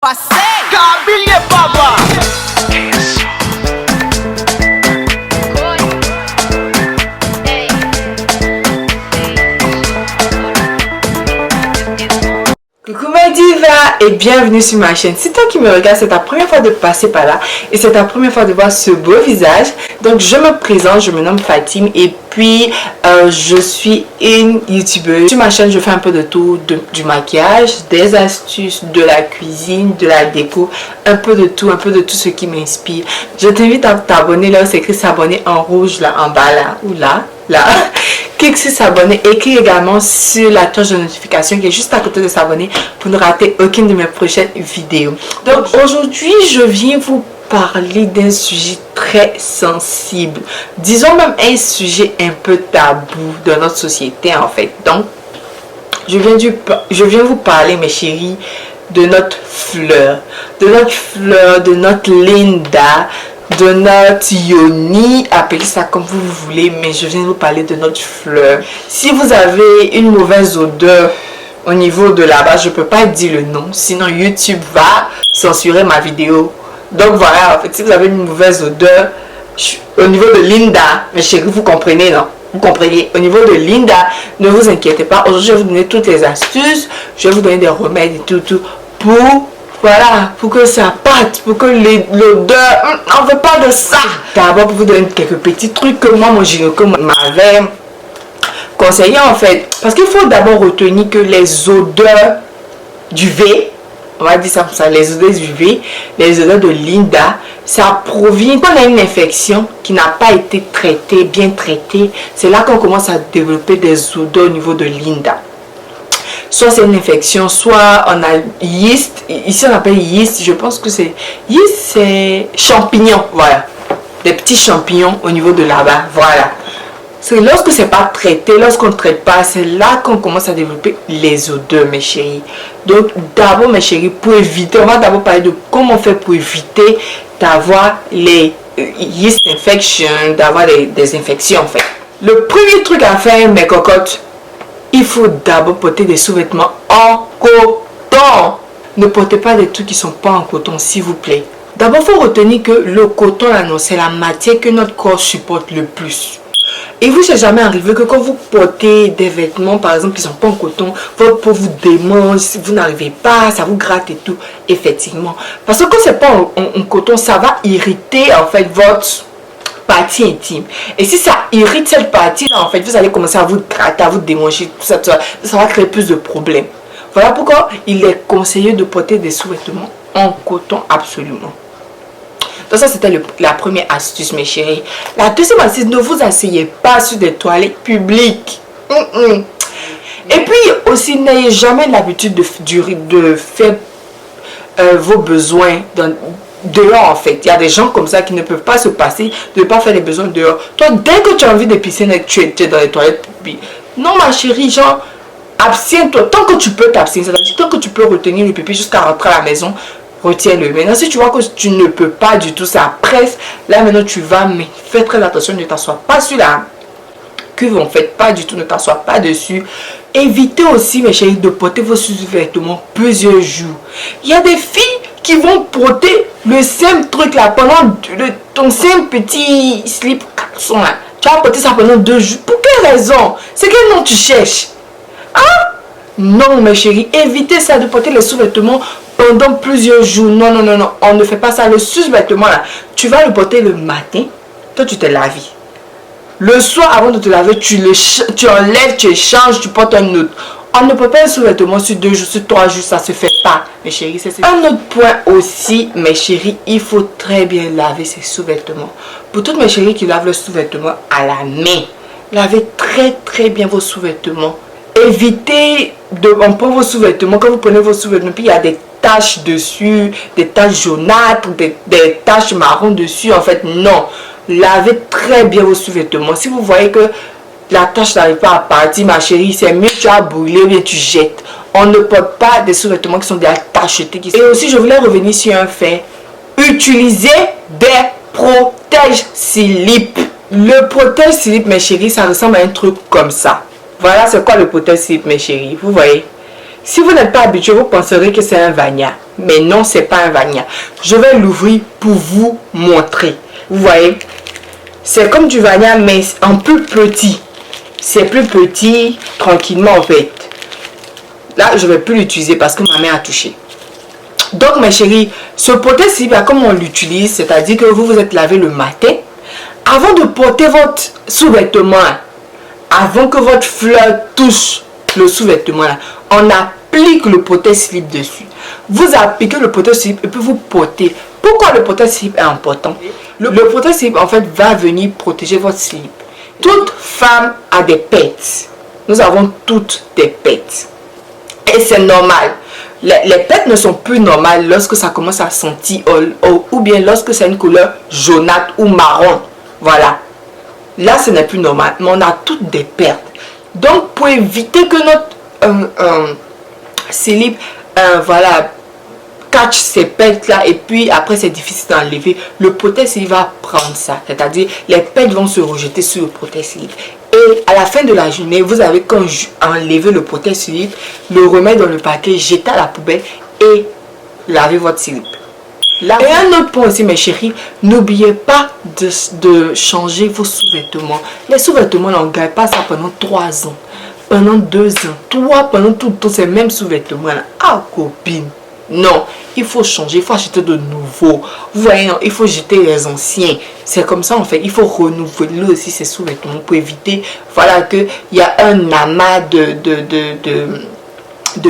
Passei! Caminha baba! Coucou ma diva et bienvenue sur ma chaîne. Si toi qui me regardes, c'est ta première fois de passer par là et c'est ta première fois de voir ce beau visage. Donc je me présente, je me nomme Fatim et puis je suis une youtubeuse. Sur ma chaîne, je fais un peu de tout, du maquillage, des astuces, de la cuisine, de la déco, un peu de tout ce qui m'inspire. Je t'invite à t'abonner là où c'est écrit s'abonner en rouge là en bas là ou là. Clique sur s'abonner, écris également sur la cloche de notification qui est juste à côté de s'abonner pour ne rater aucune de mes prochaines vidéos. Donc aujourd'hui je viens vous parler d'un sujet très sensible, disons même un sujet un peu tabou dans notre société en fait. Donc je viens vous parler mes chéris de notre fleur, de notre Linda, de notre Yoni, appelez ça comme vous voulez, mais je viens vous parler de notre fleur. Si vous avez une mauvaise odeur au niveau de la base, je peux pas dire le nom, sinon YouTube va censurer ma vidéo. Donc voilà, en fait, si vous avez une mauvaise odeur au niveau de Linda, mes chéris, vous comprenez, non? Vous comprenez, au niveau de Linda, ne vous inquiétez pas. Aujourd'hui, je vais vous donner toutes les astuces, je vais vous donner des remèdes et tout pour... Voilà, pour que ça parte, pour que l'odeur, on ne veut pas de ça. D'abord, pour vous donner quelques petits trucs que moi, mon gynéco m'avait conseillé en fait. Parce qu'il faut d'abord retenir que les odeurs du V, on va dire ça comme ça, les odeurs du V, les odeurs de Linda, ça provient quand on a une infection qui n'a pas été traitée, bien traitée. C'est là qu'on commence à développer des odeurs au niveau de Linda. Soit c'est une infection, soit on a yeast. Ici on appelle yeast, je pense que c'est yeast, c'est champignons, voilà. Des petits champignons au niveau de là-bas, voilà. C'est lorsque c'est pas traité, lorsqu'on ne traite pas, c'est là qu'on commence à développer les odeurs, mes chéris. Donc d'abord mes chéris, pour éviter, on va d'abord parler de comment on fait pour éviter d'avoir les yeast infections, d'avoir des infections en fait. Le premier truc à faire, mes cocottes, il faut d'abord porter des sous-vêtements en coton. Ne portez pas des trucs qui ne sont pas en coton, s'il vous plaît. D'abord, il faut retenir que le coton, c'est la matière que notre corps supporte le plus. Et vous, c'est jamais arrivé que quand vous portez des vêtements, par exemple, qui ne sont pas en coton, votre peau vous démange, vous n'arrivez pas, ça vous gratte et tout. Effectivement. Parce que quand ce n'est pas en coton, ça va irriter en fait votre partie intime. Et si ça irrite cette partie-là, en fait, vous allez commencer à vous gratter, à vous démanger, tout ça, ça va créer plus de problèmes. Voilà pourquoi il est conseillé de porter des sous-vêtements en coton absolument. Donc ça, c'était la première astuce, mes chéris. La deuxième astuce, ne vous asseyez pas sur des toilettes publiques. Et puis aussi, n'ayez jamais l'habitude de faire vos besoins dehors en fait. Il y a des gens comme ça qui ne peuvent pas se passer de ne pas faire les besoins dehors. Toi, dès que tu as envie de pisser, tu es dans les toilettes publiques. Non ma chérie, genre, abstiens-toi. Tant que tu peux t'abstenir, c'est-à-dire tant que tu peux retenir le pipi jusqu'à rentrer à la maison, retiens-le. Maintenant, si tu vois que tu ne peux pas du tout, ça presse, là maintenant tu vas, mais fais très attention, ne t'assois pas sur la cuve en fait, pas du tout, ne t'assois pas dessus. Évitez aussi mes chéris de porter vos sous-vêtements plusieurs jours. Il y a des filles qui vont porter le même truc là pendant ton simple petit slip caleçon là. Tu vas porter ça pendant 2 jours. Pour quelle raison? C'est quel nom tu cherches? Hein? Non mes chéris, évitez ça de porter les sous-vêtements pendant plusieurs jours. Non, non, non, non, on ne fait pas ça. Le sous-vêtement là, tu vas le porter le matin, toi tu te laves. Le soir avant de te laver, tu enlèves, tu échanges, tu portes un autre. On ne peut pas un sous-vêtement sur 2 jours, sur 3 jours, ça se fait pas, mes chéris. Un autre point aussi, mes chéris, il faut très bien laver ses sous-vêtements. Pour toutes mes chéris qui lavent le sous-vêtement à la main, lavez très bien vos sous-vêtements. Évitez on prend vos sous-vêtements, quand vous prenez vos sous-vêtements, puis il y a des taches dessus, des taches jaunâtres, des taches marron dessus, en fait, non. Lavez très bien vos sous-vêtements. Si vous voyez que la tache n'arrive pas à partir, ma chérie, c'est mieux tu as brûlé ou bien tu jettes. On ne porte pas des sous-vêtements qui sont déjà tachetés. Et aussi, je voulais revenir sur un fait. Utilisez des protège-slip. Le protège-slip, mes chéris, ça ressemble à un truc comme ça. Voilà, c'est quoi le protège-slip, mes chéris. Vous voyez? Si vous n'êtes pas habitué, vous penserez que c'est un vagna. Mais non, c'est pas un Vania. Je vais l'ouvrir pour vous montrer. Vous voyez, c'est comme du Vania, mais un peu petit. C'est plus petit, tranquillement en fait. Là, je vais plus l'utiliser parce que ma main a touché. Donc, mes chéris, ce potté-ci, comme on l'utilise, c'est-à-dire que vous vous êtes lavé le matin, avant de porter votre sous-vêtement, avant que votre fleur touche le sous-vêtement, on applique le potté-slip dessus. Vous appliquez le potté-slip et puis vous portez. Pourquoi le potté-slip est important? Le potté-slip, en fait, va venir protéger votre slip. Toute femme a des pets. Nous avons toutes des pets. Et c'est normal. Les pets ne sont plus normales lorsque ça commence à sentir ou bien lorsque c'est une couleur jaunâtre ou marron. Voilà. Là, ce n'est plus normal. Mais on a toutes des pertes. Donc, pour éviter que notre slip, voilà, catch ces pertes là et puis après c'est difficile d'enlever, le potté-slip va prendre ça. C'est-à-dire, les pertes vont se rejeter sur le potté-slip. Et à la fin de la journée, vous avez quand enlever le potté-slip, le remettre dans le paquet, jeter à la poubelle et laver votre slip. Et un autre point aussi, mes chéris, n'oubliez pas de changer vos sous-vêtements. Les sous-vêtements, on ne gagne pas ça pendant 3 ans, pendant 2 ans, pendant tout le temps, ces mêmes sous-vêtements. Ah, copine. Non, il faut changer, il faut acheter de nouveaux. Vous voyez, non, il faut jeter les anciens. C'est comme ça en fait, il faut renouveler aussi ces sous-vêtements pour éviter, voilà, qu'il y a un amas de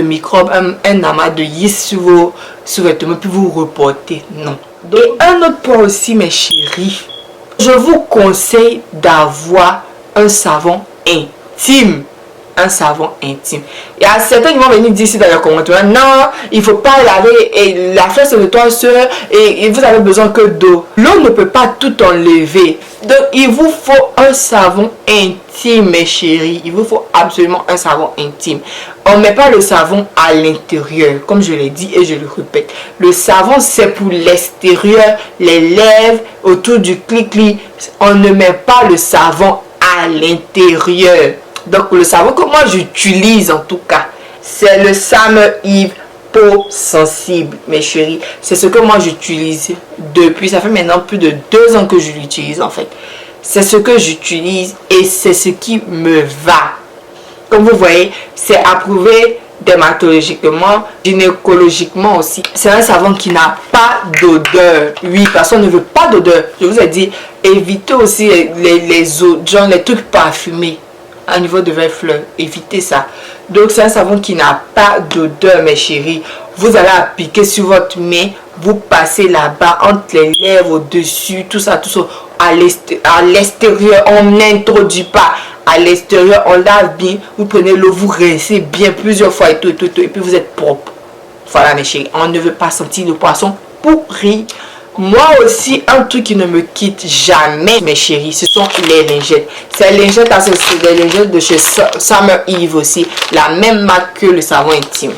microbes, un amas de yeast sur vos sous-vêtements, puis vous reportez. Non. Et un autre point aussi, mes chéris, je vous conseille d'avoir un savon intime. Un savon intime. Il y a certains qui vont venir dire ici dans les commentaires, non, il ne faut pas laver et la fleur se nettoie seule et vous avez besoin que d'eau. L'eau ne peut pas tout enlever. Donc il vous faut un savon intime, mes chéris. Il vous faut absolument un savon intime. On ne met pas le savon à l'intérieur, comme je l'ai dit et je le répète. Le savon, c'est pour l'extérieur, les lèvres, autour du clic-clic. On ne met pas le savon à l'intérieur. Donc le savon que moi j'utilise en tout cas, c'est le Summer Eve peau sensible, mes chéris. C'est ce que moi j'utilise depuis, ça fait maintenant plus de 2 ans que je l'utilise en fait. C'est ce que j'utilise et c'est ce qui me va. Comme vous voyez, c'est approuvé dermatologiquement, gynécologiquement aussi. C'est un savon qui n'a pas d'odeur. Oui, personne ne veut pas d'odeur. Je vous ai dit, évitez aussi les odeurs, les trucs parfumés. À niveau de verre fleur, évitez ça. Donc c'est un savon qui n'a pas d'odeur, mes chéris. Vous allez appliquer sur votre main, vous passez là-bas entre les lèvres, au-dessus, tout ça à l'extérieur. On n'introduit pas à l'extérieur, on lave bien, vous prenez l'eau, vous rincez bien plusieurs fois et tout, et puis vous êtes propre. Voilà, mes chéris, on ne veut pas sentir le poisson pourri. Moi aussi, un truc qui ne me quitte jamais, mes chéris, ce sont les lingettes. Ces lingettes, c'est des lingettes de chez Summer Eve aussi. La même marque que le savon intime.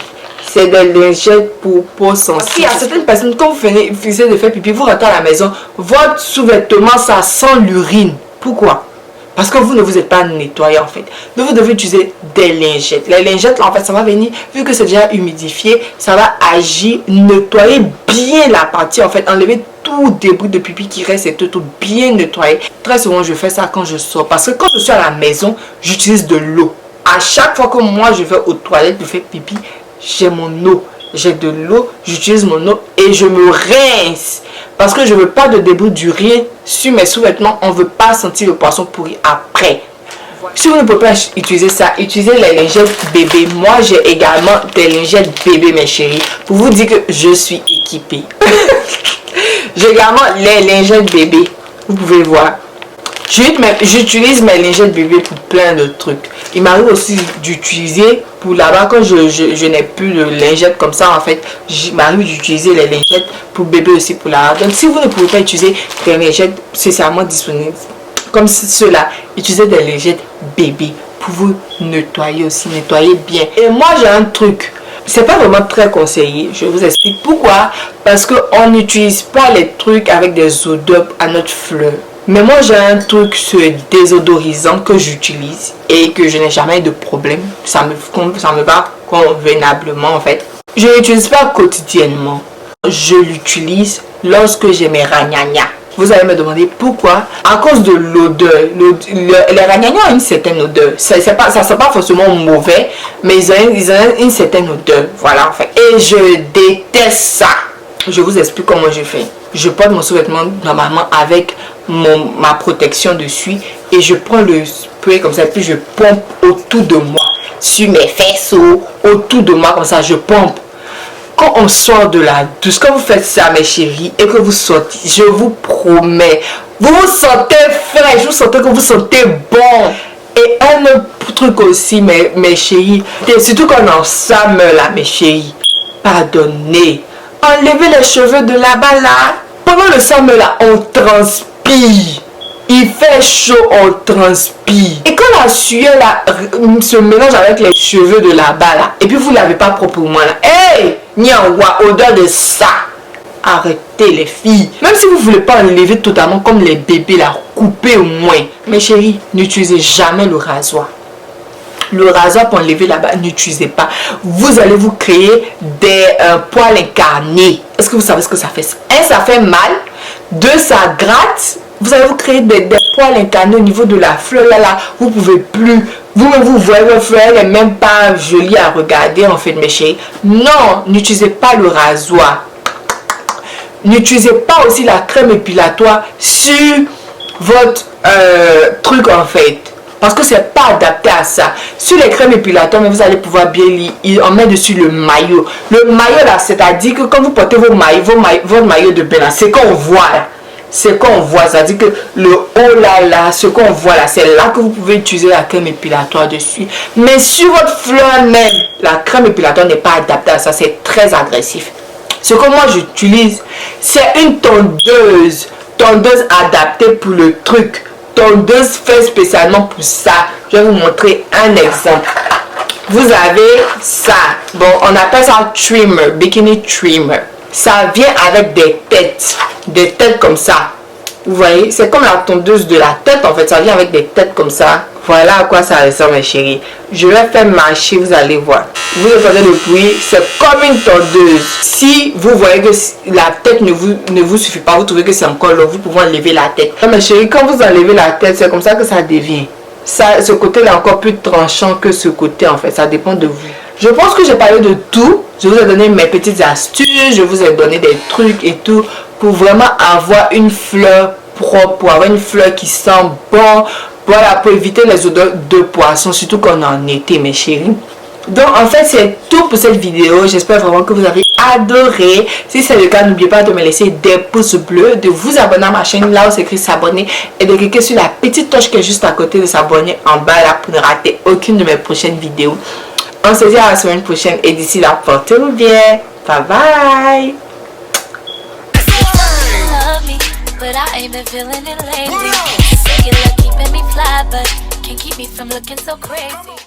C'est des lingettes pour peau sensible. Il y a certaines personnes, quand vous finissez de faire pipi, vous rentrez à la maison, votre sous-vêtement, ça sent l'urine. Pourquoi? Parce que vous ne vous êtes pas nettoyé en fait. Donc vous devez utiliser des lingettes. Les lingettes là en fait ça va venir, vu que c'est déjà humidifié, ça va agir, nettoyer bien la partie en fait, enlever tout débris de pipi qui reste et tout bien nettoyer. Très souvent je fais ça quand je sors parce que quand je suis à la maison, j'utilise de l'eau. À chaque fois que moi je vais aux toilettes pour faire pipi, j'ai mon eau. J'ai de l'eau, j'utilise mon eau et je me rince. Parce que je ne veux pas de débris d'urine sur mes sous-vêtements. On ne veut pas sentir le poisson pourri après. Si vous ne pouvez pas utiliser ça, utilisez les lingettes bébé. Moi, j'ai également des lingettes bébé, mes chéris. Pour vous dire que je suis équipée. J'ai également les lingettes bébé. Vous pouvez voir. J'utilise mes lingettes bébé pour plein de trucs. Il m'arrive aussi d'utiliser pour là-bas quand je n'ai plus de lingettes comme ça en fait. Il m'arrive d'utiliser les lingettes pour bébé aussi pour là. Donc si vous ne pouvez pas utiliser des lingettes spécialement disponibles comme ceux-là, utilisez des lingettes bébé pour vous nettoyer aussi, nettoyer bien. Et moi j'ai un truc. C'est pas vraiment très conseillé. Je vous explique pourquoi. Parce qu'on n'utilise pas les trucs avec des odeurs à notre fleur. Mais moi j'ai un truc désodorisant que j'utilise et que je n'ai jamais de problème. Ça me va convenablement en fait. Je ne l'utilise pas quotidiennement. Je l'utilise lorsque j'ai mes ragnagnas. Vous allez me demander pourquoi. À cause de l'odeur. Les ragnagnas ont une certaine odeur. Ça ne sent pas forcément mauvais, mais ils ont une certaine odeur. Voilà, en fait. Et je déteste ça. Je vous explique comment je fais. Je porte mon sous-vêtement normalement avec ma protection dessus. Et je prends le spray comme ça. Et puis je pompe autour de moi. Sur mes fesses, autour de moi comme ça. Je pompe. Quand on sort de la douche, quand vous faites ça, mes chéris, et que vous sortez, je vous promets, vous vous sentez fraîche, vous sentez que vous sentez bon. Et un autre truc aussi, mes chéris, et surtout quand on est en summer là, mes chéris, pardonnez, enlevez les cheveux de là-bas là. Pendant le summer là, on transpire. Il fait chaud, on transpire. Et quand la sueur là se mélange avec les cheveux de là-bas là, et puis vous ne l'avez pas proprement là, hey, Nyawa, odeur de ça. Arrêtez les filles. Même si vous ne voulez pas enlever totalement comme les bébés là, coupez au moins. Mes chéris, n'utilisez jamais le rasoir. Le rasoir pour enlever là-bas, n'utilisez pas. Vous allez vous créer des poils incarnés. Est-ce que vous savez ce que ça fait? Un, ça fait mal. Deux, ça gratte. Vous allez vous créer des poils incarnés au niveau de la fleur là. Vous ne pouvez plus. Vous voyez votre fleur, elle n'est même pas jolie à regarder en fait, mes chéris. Non, n'utilisez pas le rasoir. N'utilisez pas aussi la crème épilatoire sur votre truc en fait. Parce que c'est pas adapté à ça. Sur les crèmes épilatoires, mais vous allez pouvoir bien lire. On met dessus le maillot. Le maillot là, c'est-à-dire que quand vous portez votre maillot de bain là, c'est qu'on voit là. C'est qu'on voit, c'est-à-dire que le haut là, ce qu'on voit là, c'est là que vous pouvez utiliser la crème épilatoire dessus. Mais sur votre fleur même, la crème épilatoire n'est pas adaptée à ça, c'est très agressif. Ce que moi j'utilise, c'est une tondeuse adaptée pour le truc. Tondeuse fait spécialement pour ça. Je vais vous montrer un exemple. Vous avez ça. Bon, on appelle ça trimmer, bikini trimmer. Ça vient avec des têtes comme ça. Vous voyez, c'est comme la tondeuse de la tête en fait. Ça vient avec des têtes comme ça. Voilà à quoi ça ressemble, mes chéris. Je vais faire marcher, vous allez voir. Vous entendez le bruit, c'est comme une tondeuse. Si vous voyez que la tête ne vous suffit pas, vous trouvez que c'est encore long, vous pouvez enlever la tête. Non, mes chéris, quand vous enlevez la tête, c'est comme ça que ça devient. Ça, ce côté là est encore plus tranchant que ce côté en fait. Ça dépend de vous. Je pense que j'ai parlé de tout. Je vous ai donné mes petites astuces. Je vous ai donné des trucs et tout. Pour vraiment avoir une fleur propre. Pour avoir une fleur qui sent bon. Voilà, pour éviter les odeurs de poisson. Surtout qu'on est en été, mes chéris. Donc en fait c'est tout pour cette vidéo. J'espère vraiment que vous avez adoré. Si c'est le cas, n'oubliez pas de me laisser des pouces bleus, de vous abonner à ma chaîne là où c'est écrit s'abonner et de cliquer sur la petite cloche qui est juste à côté de s'abonner en bas là pour ne rater aucune de mes prochaines vidéos. On se dit à la semaine prochaine et d'ici là, portez-vous bien. Bye bye. But I ain't been feeling it lately. Say you love keeping me fly, but can't keep me from looking so crazy.